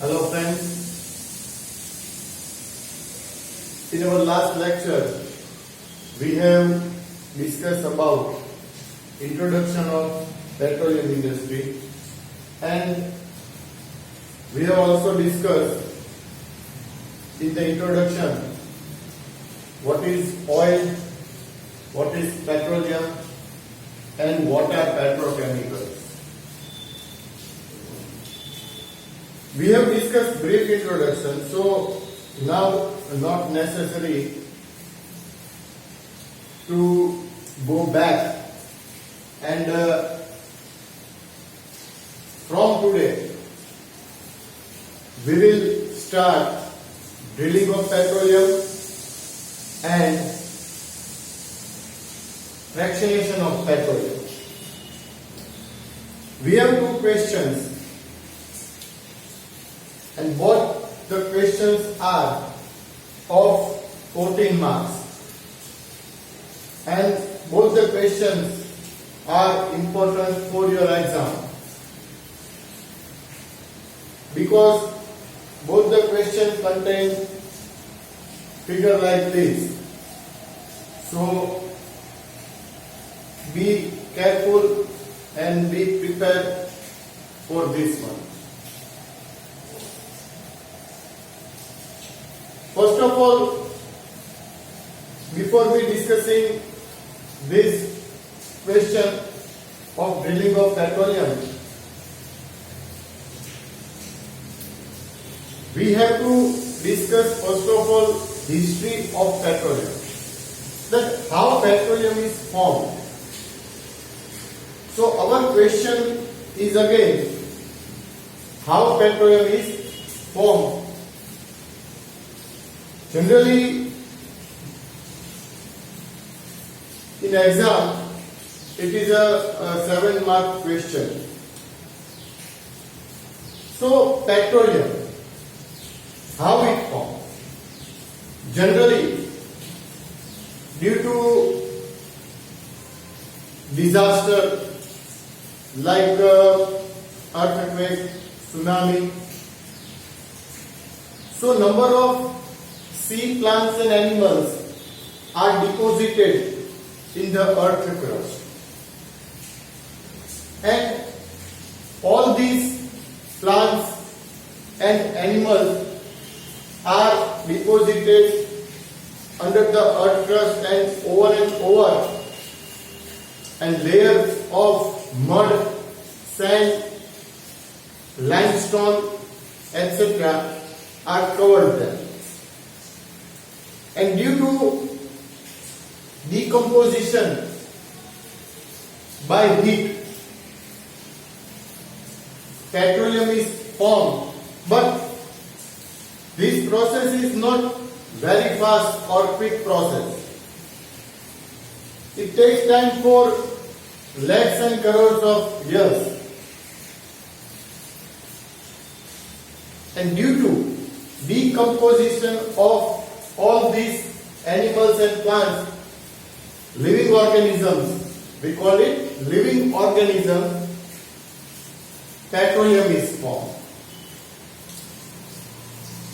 Hello friends, in our last lecture we have discussed about introduction of petroleum industry, and we have also discussed in the introduction what is oil, what is petroleum and what are petrochemicals. We have discussed brief introduction, so now not necessary to go back, and from today we will start drilling of petroleum and fractionation of petroleum. We have two questions, and both the questions are of 14 marks, and both the questions are important for your exam, because both the questions contain figure like this. So be careful and be prepared for this one. First of all, before we discussing this question of drilling of petroleum, we have to discuss first of all history of petroleum, that how petroleum is formed. So our question is again how petroleum is formed. Generally, in exam, it is a 7-mark question. So, petroleum, how it forms? Generally, due to disaster like earthquake, tsunami, so number of sea plants and animals are deposited in the earth crust, and all these plants and animals are deposited under the earth crust and over, and layers of mud, sand, limestone, etc. are covered there. And due to decomposition by heat, petroleum is formed, but this process is not very fast or quick process. It takes time for lakhs and crores of years. And due to decomposition of all these animals and plants, living organisms, we call it living organism, petroleum is formed.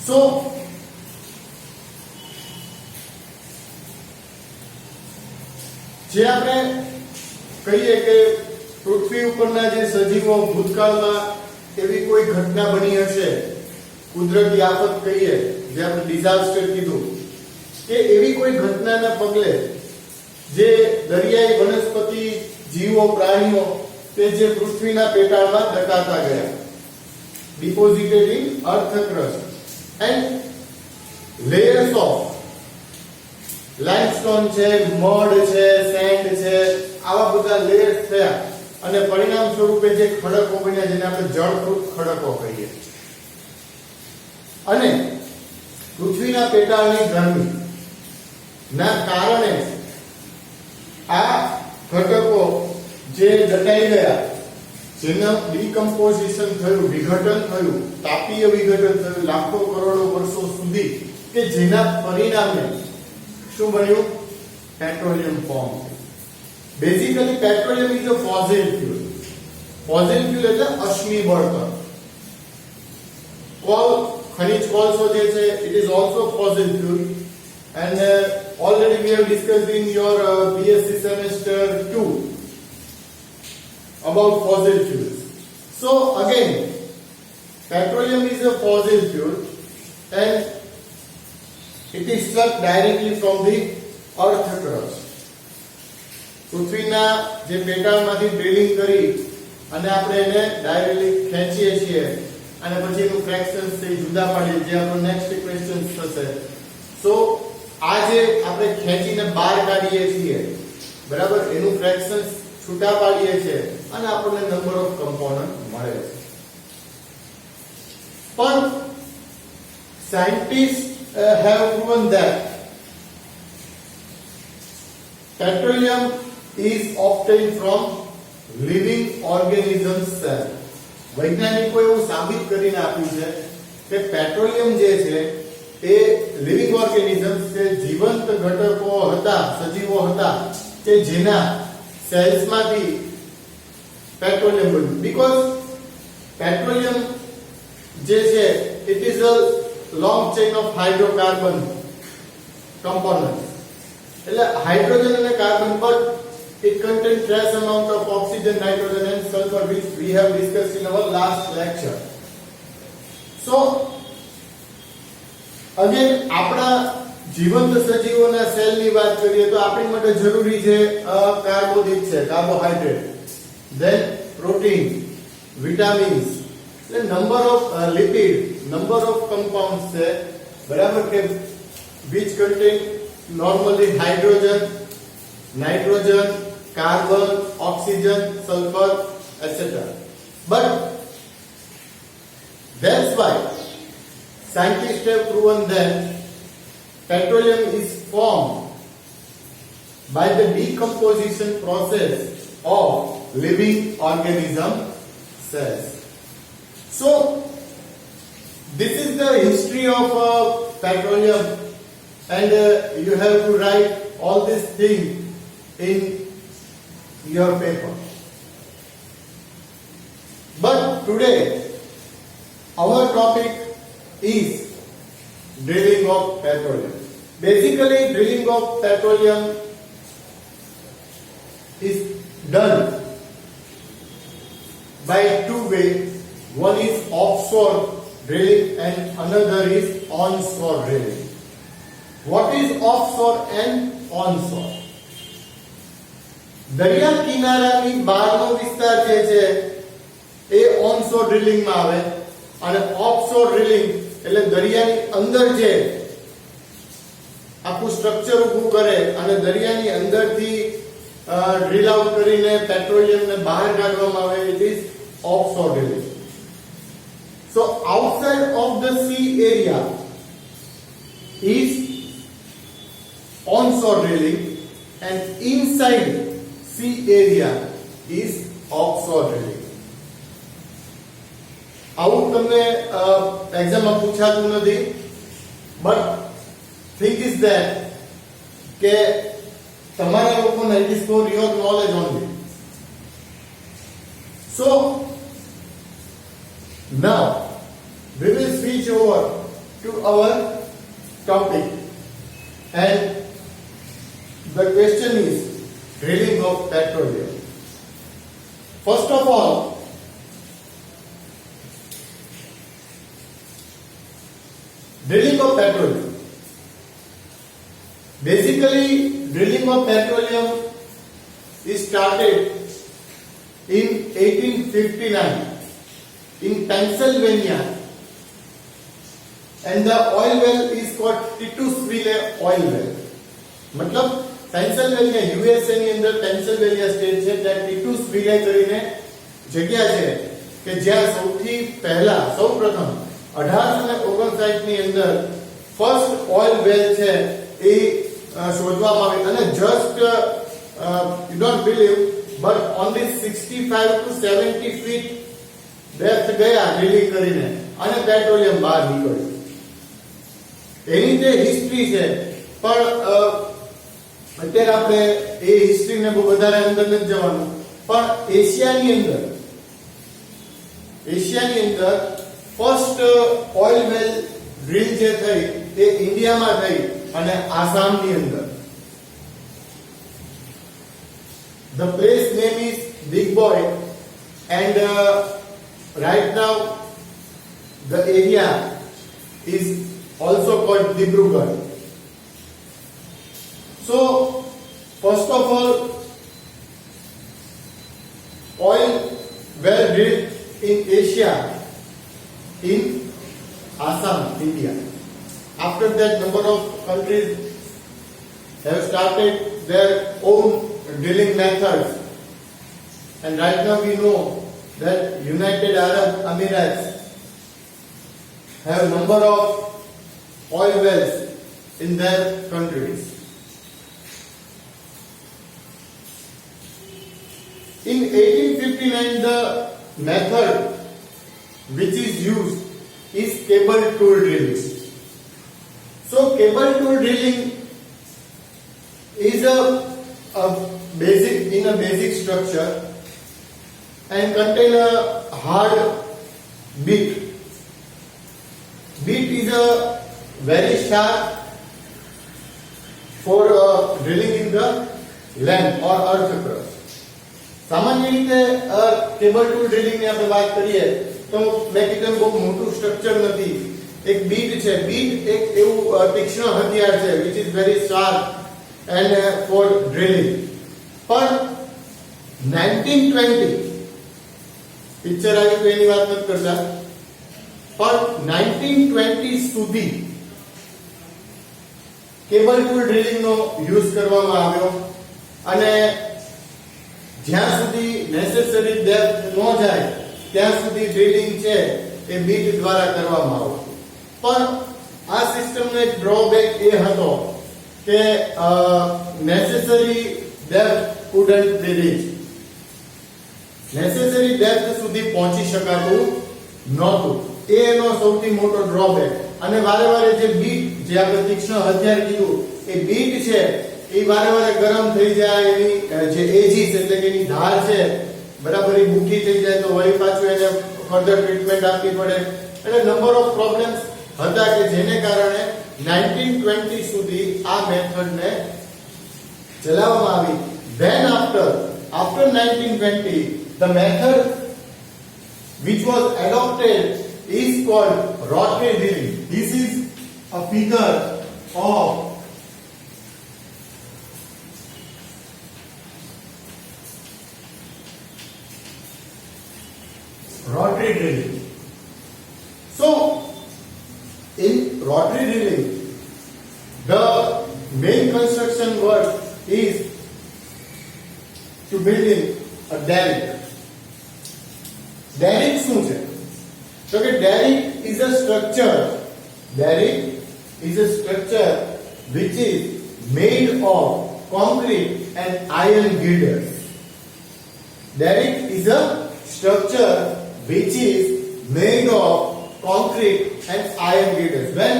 So, જે આપણે કહીએ કે પૃથ્વી ઉપરના જે સજીવો ભૂતકાળમાં એવી કોઈ ઘટના બની હશે, કુદરતી આફત કહીએ, જે આપણે ડિઝાસ્ટર કીધું, કે એવી કોઈ ઘટનાના પગલે જે દરિયાઈ વનસ્પતિ, જીવો, પ્રાણીઓ તે જે પૃથ્વીના પેટાળમાં દટાતા ગયા, deposited in earth crust, and layers of limestone છે, મડ છે, સેન્ડ છે, આવા બધા લેયર્સ થયા અને પરિણામ સ્વરૂપે જે ખડકો બન્યા, જેને આપણે જળકૃત ખડકો કહીએ, અને પૃથ્વીના પેટાળની ગરમી ના કારણે આ ઘટકો જે દટાઈ ગયા, જેનું ડીકમ્પોઝિશન થયું, વિઘટન થયું, તાપીય વિઘટન થયું લાખો કરોડો વર્ષો સુધી, કે જેના પરિણામે શું બન્યું? Petroleum form. Basically petroleum is a fossil fuel. Fossil fuel એટલે અશ્મિ બળતણ. coal, ખનિજ કોલસો જે છે, it is also fossil fuel. And already we have discussed in your BSc semester 2 about fossil fuels. So again, petroleum is a fossil fuel and it is struck directly from the earth crust. પૃથ્વીના જે પેટાળમાંથી drilling કરી અને આપણે એને directly ખેંચીએ છીએ અને પછી એનું ફ્રેક્શન્સ થી જુદા પાડીએ, જે આપણો નેક્સ્ટ ક્વેશ્ચન થશે. સો આ જે આપણે ખેંચીને બહાર કાઢીએ છીએ, બરાબર, એનું ફ્રેક્શન્સ છૂટા પાડીએ છીએ અને આપણને નંબર ઓફ કમ્પોનન્ટ મળે છે. પણ scientist have proven that petroleum is obtained from living organisms cell. વૈજ્ઞાનિકોએ એવું સાબિત કરીને આપ્યું છે કે પેટ્રોલિયમ જે છે એ લિવિંગ ઓર્ગેનિઝમ્સ કે જીવંત ઘટકો હતા, સજીવો હતા કે જેના સેલ્સમાંથી પેટ્રોલિયમ બન્યું. બીકોઝ પેટ્રોલિયમ જે છે it is a long chain of hydrocarbon components. એટલે હાઇડ્રોજન અને carbon, but it contains trace amount of oxygen, nitrogen and sulfur, which we have discussed in our last lecture. So again, આપણા જીવંત સજીવોના સેલની વાત કરીએ તો આપણી માટે જરૂરી છે કાર્બોદિત છે, કાર્બોહાઈડ્રેટ, then protein, vitamins, એટલે number of lipid, number of compounds છે, બરાબર, કે which contain normally hydrogen, nitrogen, carbon, oxygen, sulfur, etc. But that's why scientists have proven that petroleum is formed by the decomposition process of living organism cells. So this is the history of petroleum, and you have to write all these things in your paper. But today our topic is drilling of petroleum. Basically, drilling of petroleum is done by two ways. One is offshore drilling and another is onshore drilling. What is offshore and onshore? દરિયા કિનારાની બહારનો વિસ્તાર જે છે એ onshore drilling માં આવે અને offshore drilling એટલે દરિયાની અંદર જે આખું સ્ટ્રક્ચર ઊભું કરે અને દરિયાની અંદરથી ડ્રીલ આઉટ કરીને પેટ્રોલિયમને બહાર કાઢવામાં આવે, it is offshore drilling. So outside of the sea area is onshore drilling and inside sea area is offshore drilling. આવું તમને એક્ઝામમાં પૂછાતું નથી, but thing is that કે તમારા લોકોને it is for your knowledge only. So now we will switch over to our topic, and the question is drilling of petroleum. First of all, drilling of petroleum. Basically, drilling of petroleum is started in 1859 in Pennsylvania, and the oil well is called Titusville oil well. मतलब Pennsylvania USA ની અંદર Pennsylvania state છે, ત્યાં ટિટુસવિલે કરીને જગ્યા છે કે જ્યાં સૌપ્રથમ 1859 ની અંદર ફર્સ્ટ ઓઇલ વેલ છે એ શોધવામાં આવી અને just you don't believe but only 65 to 70 feet depth ગયા ડ્રિલિંગ કરીને અને પેટ્રોલિયમ બહાર નીકળ્યું. એની જે હિસ્ટ્રી છે, પણ અત્યારે આપણે એ હિસ્ટ્રીને બહુ વધારે અંદર નથી જવાનું, પણ એશિયાની અંદર ફર્સ્ટ ઓઇલ વેલ ડ્રીલ જે થઈ તે ઇન્ડિયામાં થઈ અને આસામની અંદર. The place name is Big Boy and right now the area is also called Dibrugarh. So first of all, oil well drilled in Asia in Assam, India. After that, number of countries have started their own drilling methods, and right now we know that United Arab Emirates have number of oil wells in their countries. In 1859, the method which is used is cable tool drilling. So cable tool drilling is a basic structure and contain a hard bit. Bit is a very sharp for drilling in the land or earth crust. સામાન્ય રીતે cable tool drilling ની આપણે વાત કરીએ તો મેં કીધું બહુ મોટું સ્ટ્રક્ચર નથી. એક બીટ છે. બીટ એક એવું તીક્ષ્ણ હથિયાર છે which is very sharp and for drilling. પણ 1920 પિક્ચર આવ્યું તો એની વાત નથી કરતા, પણ 1920 સુધી કેબલ ટૂલ ડ્રિલિંગ નો યુઝ કરવામાં આવ્યો અને જ્યાં સુધી નેસેસરી ડેપ્થ ન જાય ત્યાં સુધી ડ્રિલિંગ છે એ બીટ દ્વારા કરવામાં આવતું. પણ આ સિસ્ટમનો એક ડ્રોબેક એ હતો કે નેસેસરી ડેપ્થ કુડન્ટ બી રીચ. નેસેસરી ડેપ્થ સુધી પહોંચી શકાતું નહોતું. એ એનો સૌથી મોટો ડ્રોબેક. અને વારે વારે જે બીટ, જે આપણે તીક્ષ્ણ હથિયાર કીધું, એ બીટ છે એ વારે વારે ગરમ થઈ જાય, એની જે એજીસ એટલે કે એની ધાર છે બરાબર એ બુકી થઈ જાય તો વળી પાછું એને ફર્ધર ટ્રીટમેન્ટ આપવી પડે. એટલે નંબર ઓફ પ્રોબ્લેમ્સ હતા કે જેને કારણે 1920 સુધી આ મેથડને ચલાવવામાં આવી. Then after 1920 the method which was adopted is called rotary drilling. This is a figure of rotary drilling. So in rotary drilling the main construction work is to build in a derrick. Derrick શું છે? તો કે derrick is a structure. Derrick is a structure which is made of concrete and iron girders. Derrick is a structure which is made of concrete and iron girders. When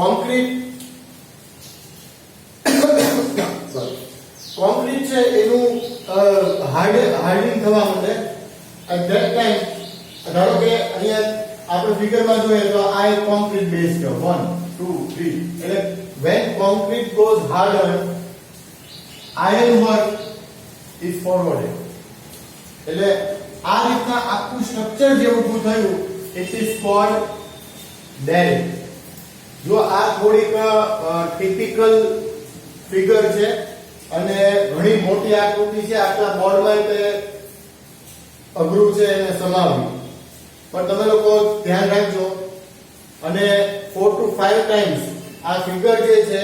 concrete છે એનું Hardinge થવા માંડે at that time, ધારો કે અહીંયા આપણે ફિગરમાં જોઈએ તો આ એક કોન્ક્રીટ બેઝ છે 1 2 3. એટલે when concrete goes harder, iron work is forwarded. એટલે આ રીતના આખું સ્ટ્રક્ચર જે ઊભું થયું it is called derrick. જો આ થોડીક ટિપિકલ ફિગર છે અને ઘણી મોટી આકૃતિ છે, આટલા બોર્ડમાં તે અઘરું છે એને સમાવવી, પણ તમે લોકો ધ્યાન રાખજો અને 4 to 5 ટાઈમ્સ આ ફિગર જે છે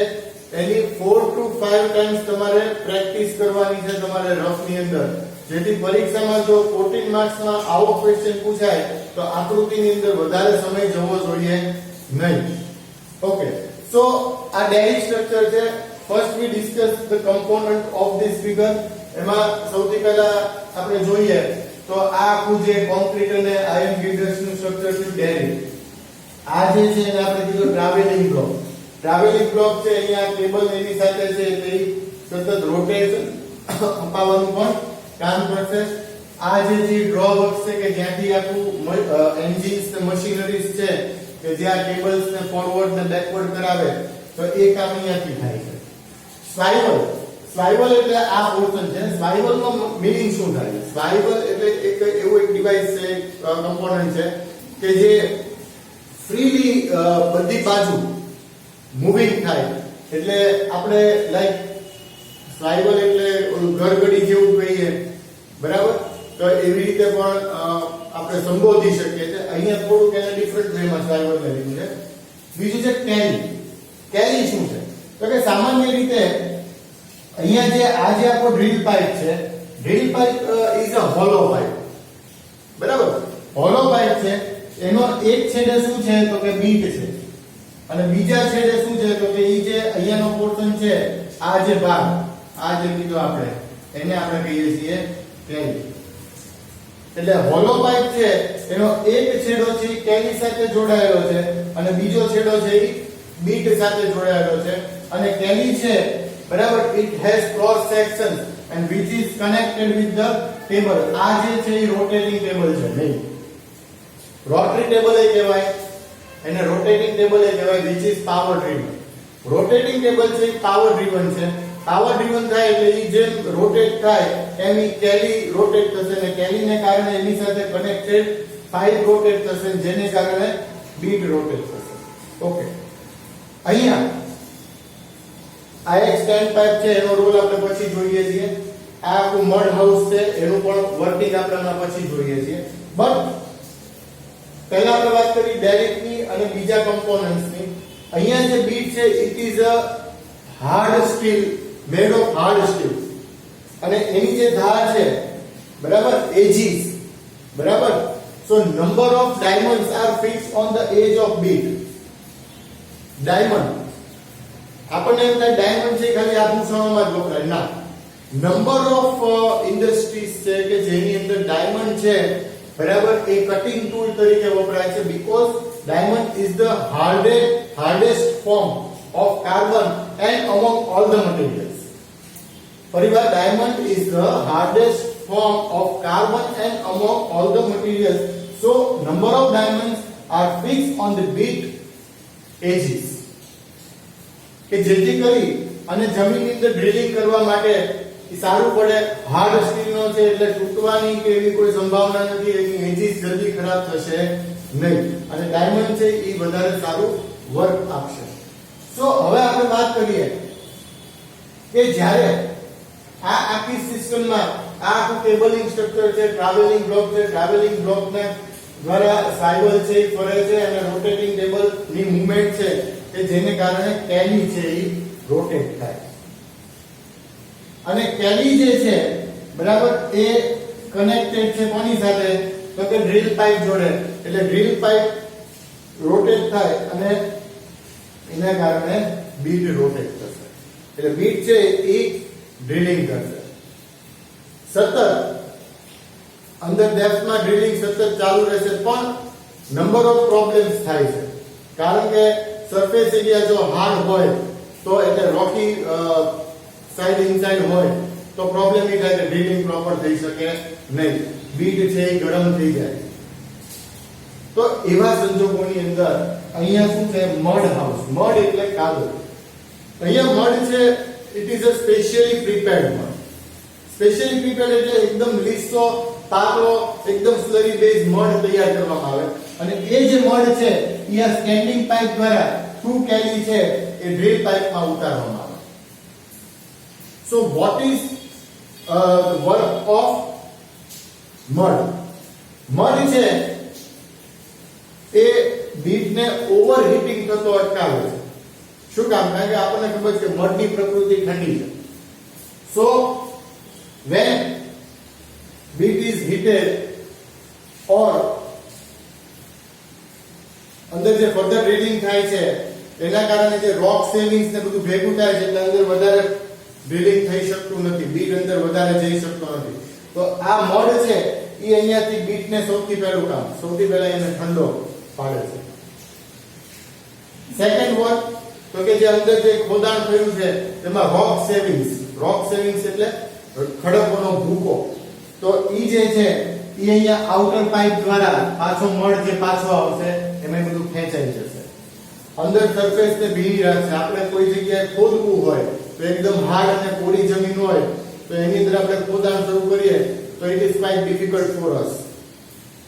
એની 4 to 5 ટાઈમ્સ તમારે પ્રેક્ટિસ કરવાની છે તમારે રફની અંદર, જેથી પરીક્ષામાં જો 14 માર્ક્સમાં આવો ક્વેશ્ચન પૂછાય તો આકૃતિની અંદર વધારે સમય જવો જોઈએ નહીં. ઓકે, સો આ derrick સ્ટ્રક્ચર છે. First V discuss the component of this figure. એમાં સૌથી પહેલા આપણે જોઈએ તો આ આખું જે કોન્ક્રીટ અને આયર્ન ગિર્ડર્સનું સ્ટ્રક્ચર છે derrick. આ જે છે એને આપણે કીધું ટ્રાવેલિંગ બ્લોક. ટ્રાવેલિંગ બ્લોક છે, અહીંયા કેબલ એની સાથે છે તે સતત રોટેશન અપાવવાનું પણ કામ કરશે. આ જે ડ્રો વર્ક છે કે જ્યાંથી આખું એન્જિન્સ ને મશીનરીઝ છે કે જ્યાં કેબલ્સ ને ફોરવર્ડ ને બેકવર્ડ કરાવે તો એ કામ અહીંયાથી થાય છે. સ્વાઇવલ એટલે આ પોર્શન છે. સ્વાઇવલ નો મીનિંગ શું થાય? સ્વાઇવલ એટલે એક એવું એક ડિવાઇસ છે, કમ્પોનન્ટ છે કે જે ફ્રીલી બધી બાજુ મૂવિંગ થાય. એટલે આપણે લાઈક સ્વાઇવલ એટલે ઘરગડી જેવું કહીએ, બરાબર? તો એવી રીતે પણ આપણે સંબોધી શકીએ છીએ. અહીંયા થોડુંક એને ડિફરન્ટ વેમાં સ્વાઇવલ ને લીધું છે. બીજું છે કેલી. કેલી શું છે? તો કે સામાન્ય રીતે અહીંયા જે આ જે આપણો ડ્રીલ પાઇપ છે, drill pipe is a hollow pipe, બરાબર? હોલો પાઇપ છે, એનો એક છેડે શું છે તો કે બીટ છે, અને બીજા છેડે શું છે તો કે ઈ જે અહીંયાનો પોર્શન છે, આ જે ભાગ, આ જે કીધો આપણે, એને આપણે કહીએ છીએ કેલી. એટલે હોલો પાઇપ છે એનો એક છેડો છે કેલી સાથે જોડાયેલો છે અને બીજો છેડો છે ઈ બીટ સાથે જોડાયેલો છે. અને કેલી છે, બરાબર, it has cross section and which is connected with the table. આ જે છે એ રોટેટિંગ ટેબલ છે, નહીં રોટરી ટેબલ એ કહેવાય, એને રોટેટિંગ ટેબલ એ કહેવાય, which is power driven. Rotating table છે એ પાવર ડ્રીવન છે. પાવર ડ્રીવન થાય એટલે ઈ જેમ રોટેટ થાય એમ ઈ કેલી રોટેટ થશે, અને કેલીને કારણે એની સાથે કનેક્ટેડ પાઇપ રોટેટ થશે, જેને કારણે બીટ રોટેટ થશે. ઓકે, અહીંયા આ એક સ્ટેન્ડ પાઇપ છે, એનો રોલ આપણે પછી જોઈએ છીએ. આ આખું મડ હાઉસ છે, એનું પણ વર્કિંગ આપણે પછી જોઈએ છીએ. બટ પહેલા આપણે વાત કરી ડાયરેક્ટની અને બીજા કમ્પોનન્ટ્સની. અહીંયા જે બીટ છે it is a hard steel, made of hard steel, અને એની જે ધાર છે, બરાબર, એજીસ, બરાબર. So number of diamonds are fixed on the edge of bit. Diamond આપણને એમ થાય ડાયમંડ છે ખાલી આભૂષણોમાં જ વપરાય, ના. નંબર ઓફ ઇન્ડસ્ટ્રીઝ છે કે જેની અંદર ડાયમંડ છે, બરાબર, એ કટિંગ ટૂલ તરીકે વપરાય છે, because diamond is the hardest form of carbon and among all the materials. Parivar, diamond is the hardest form of carbon and among all the materials. So number of diamonds are fixed on the beat edges. કે જેથી કરી અને જમીનની અંદર drilling કરવા માટે એ સારું પડે. હાર્ડ સ્ટીલનો છે એટલે તૂટવાની કે એવી કોઈ સંભાવના નથી, એની એજીસ જલ્દી ખરાબ થશે નહીં, અને ડાયમંડ છે એ વધારે સારું વર્ક આપશે. તો હવે આપણે વાત કરીએ કે જ્યારે આ આખી સિસ્ટમમાં આ આખું કેબલિંગ સ્ટ્રક્ચર છે, ટ્રાવેલિંગ બ્લોક છે, ટ્રાવેલિંગ બ્લોકને દ્વારા સ્વાઇવલ છે એ ફરે છે, અને રોટેટિંગ ટેબલ ની મૂવમેન્ટ છે કે જેને કારણે કેલી છે એ રોટેટ થાય. અને કેલી જે છે, બરાબર, એ કનેક્ટેડ છે કોની સાથે તો કે ડ્રીલ પાઇપ જોડે. એટલે ડ્રીલ પાઇપ રોટેટ થાય અને એના કારણે બીટ રોટેટ થશે. એટલે બીટ છે એ ડ્રિલિંગ કરશે સતત, અંદર ડેપ્થમાં ડ્રિલિંગ સતત ચાલુ રહેશે. પણ નંબર ઓફ પ્રોબ્લેમ્સ થાય છે, કારણ કે સરફેસ એરિયા જો હાર્ડ હોય તો એટલે રોકી સાઈડ ઇનસાઇડ હોય તો પ્રોબ્લેમ એ થાય કે ડ્રિલિંગ પ્રોપર થઈ શકે નહીં, બીટ છે એ ગરમ થઈ જાય. તો એવા સંજોગોની અંદર અહીંયા શું છે, મડ હાઉસ. મડ એટલે કાદવ. અહીંયા મડ છે it is a specially prepared mud. Specially prepared એટલે એકદમ લીસો, પાતળો, એકદમ સ્લરી બેઝ મડ તૈયાર કરવામાં આવે, અને એ જે મડ છે એ આ સ્ટેન્ડિંગ પાઇપ દ્વારા થ્રુ કેલી છે એ ડ્રીલ પાઇપમાં ઉતારવામાં આવે. So what is the work of mud? Mud છે એ બીટને ઓવરહીટિંગ થતો અટકાવે છે. શું કામ? કારણ કે આપણને ખબર છે કે મડની પ્રકૃતિ ઠંડી છે. સો when beat is heated or અંદર જે ફર્ધર ડ્રિલિંગ થાય છે એના કારણે જે રોક સેવિંગ્સ ને બધું ભેગું થાય છે એટલે અંદર વધારે ડ્રિલિંગ થઈ શકતું નથી, બીટ અંદર વધારે જઈ શકતો નથી. તો આ મડ છે એ અહીંયાથી બીટને સૌથી પહેલા એને ઠંડો પાડે છે. સેકન્ડ વર્ક તો કે જે અંદર જે ખોદાણ થયું છે તેમાં રોક સેવિંગ્સ એટલે ખડકોનો ભૂકો, તો ઈ જે છે ઈ અહીંયા આઉટર પાઇપ દ્વારા પાછો મળ જે પાછો આવશે એમાં બધું ખેંચાઈ જશે. અંદર સરફેસ ને ભીની રાખશે. આપણે કોઈ જગ્યાએ ખોદવું હોય તો એકદમ હાર્ડ અને કોરી જમીન હોય તો એની અંદર આપણે ખોદાણ શરૂ કરીએ તો it is quite difficult for us.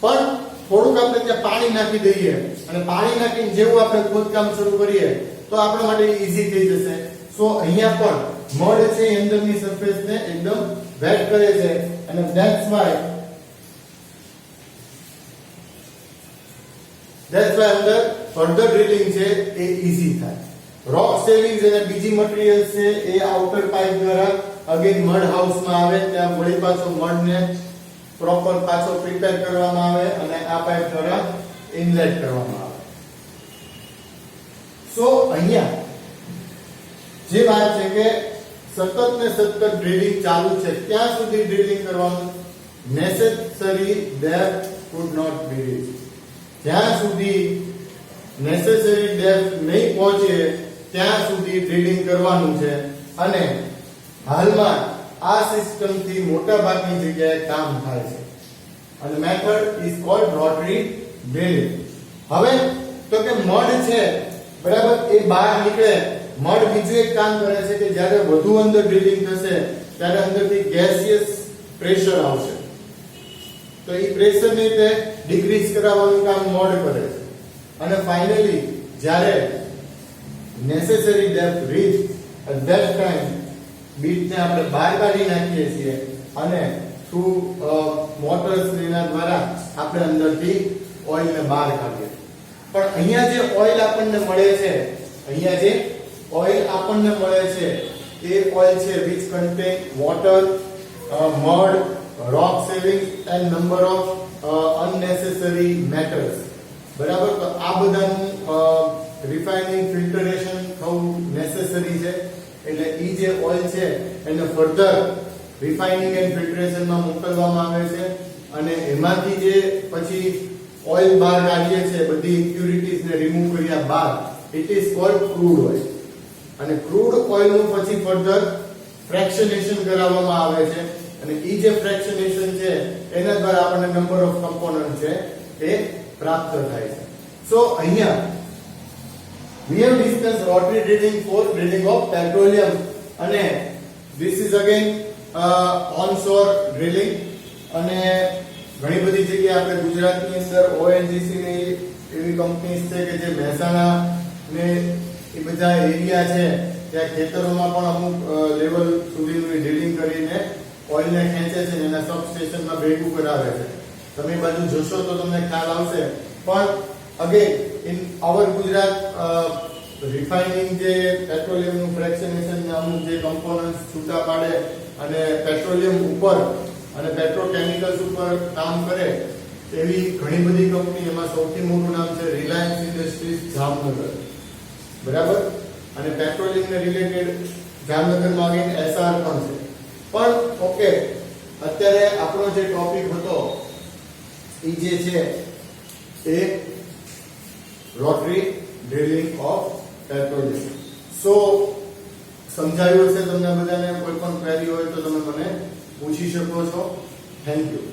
પણ થોડુંક આપણે ત્યાં પાણી નાખી દઈએ અને પાણી નાખીને જેવું આપણે ખોદકામ શરૂ કરીએ તો આપણા માટે ઈઝી થઈ જશે. સો અહીંયા પણ મળ છે એ અંદરની સરફેસ ને એકદમ વેટ કરે છે અને ધેટ્સ વાય અંદર ફર્ધર ડ્રિલિંગ છે એ ઈઝી થાય. રોક સેવિંગ્સ અને બીજી મટીરીયલ છે એ આઉટર પાઇપ દ્વારા અગેન મડ હાઉસમાં આવે, ત્યાં વળી પાછો મડને પ્રોપર પાછો પ્રિપેર કરવામાં આવે અને આ પાઇપ દ્વારા ઇનલેટ કરવામાં આવે. સો અહીંયા જે વાત છે કે સતત ને સતત ડ્રિલિંગ ચાલુ છે. ક્યાં સુધી ડ્રિલિંગ કરવાનું? Necessary depth could not be reached. જ્યાં સુધી નેસેસરી ડેપ્થ નહીં પહોંચે ત્યાં સુધી ડ્રિલિંગ કરવાનું છે અને હાલમાં આ સિસ્ટમથી મોટા ભાગની જગ્યાએ કામ થાય છે અને method is called rotary drilling. હવે તો કે મડ છે બરાબર એ બહાર નીકળે. મડ બીજું એક કામ કરે છે કે જ્યારે વધુ અંદર ડ્રિલિંગ થશે ત્યારે અંદરથી ગેસિયસ પ્રેશર આવશે તો એ પ્રેશરને તે ડિક્રીઝ કરાવવાનું કામ મડ કરે છે અને ફાઇનલી જ્યારે necessary depth reach at that time બીટને આપણે બહાર કાઢી નાખીએ છીએ અને થ્રુ મોટર્સ એના દ્વારા આપણે અંદરથી ઓઇલને બહાર કાઢીએ. પણ અહીંયા જે ઓઇલ આપણને મળે છે એ ઓઇલ છે which contain water, mud, rock savings and number of unnecessary matters. બરાબર. તો આ બધાનું રિફાઇનિંગ ફિલ્ટરેશન થવું નેસેસરી છે. એટલે ઈ જે ઓઇલ છે એને ફર્ધર રિફાઇનિંગ એન્ડ ફિલ્ટરેશનમાં મોકલવામાં આવે છે અને એમાંથી જે પછી ઓઇલ બહાર કાઢીએ છે બધી ઇમ્પ્યુરિટીઝ ને રિમૂવ કર્યા બાદ it is called crude oil. અને ક્રૂડ ઓઇલનું પછી ફર્ધર ફ્રેક્શનેશન કરાવવામાં આવે છે અને ઈ જે ફ્રેક્શનેશન છે એના દ્વારા આપણને નંબર ઓફ કમ્પોનન્ટ છે એ પ્રાપ્ત થાય છે. સો અહીંયા we have discussed rotary drilling for drilling of petroleum અને this is again onshore drilling અને ઘણી બધી જગ્યાએ આપણે ગુજરાતની અંદર ONGC ની એવી કંપનીઝ છે કે જે મહેસાણા ને એ બધા એરિયા છે ત્યાં ખેતરોમાં પણ અમુક લેવલ સુધીનું ડ્રિલિંગ કરીને ઓઇલને ખેંચે છે અને એના સબસ્ટેશનમાં ભેગું કરાવે છે. તમે બાજુ જોશો તો તમને ખ્યાલ આવશે. પણ again in our Gujarat refining જે પેટ્રોલિયમનું ફ્રેક્શનેશન ને અમુક જે કમ્પોનન્ટ્સ છૂટા પાડે અને પેટ્રોલિયમ ઉપર અને પેટ્રોકેમિકલ્સ ઉપર કામ કરે એવી ઘણી બધી કંપની. એમાં સૌથી મોટું નામ છે રિલાયન્સ ઇન્ડસ્ટ્રીઝ જામનગર. બરાબર. અને પેટ્રોલિયમ ને રિલેટેડ જામનગરમાં અગેન એસઆર પણ છે. પણ ઓકે, અત્યારે આપણો જે ટોપિક હતો એ જે છે એ રોટરી ડ્રિલિંગ ઓફ પેટ્રોલિયમ. સો સમજાયું હશે તમને બધાને? કોઈ પણ ક્વેરી હોય તો તમે મને પૂછી શકો છો. Thank you.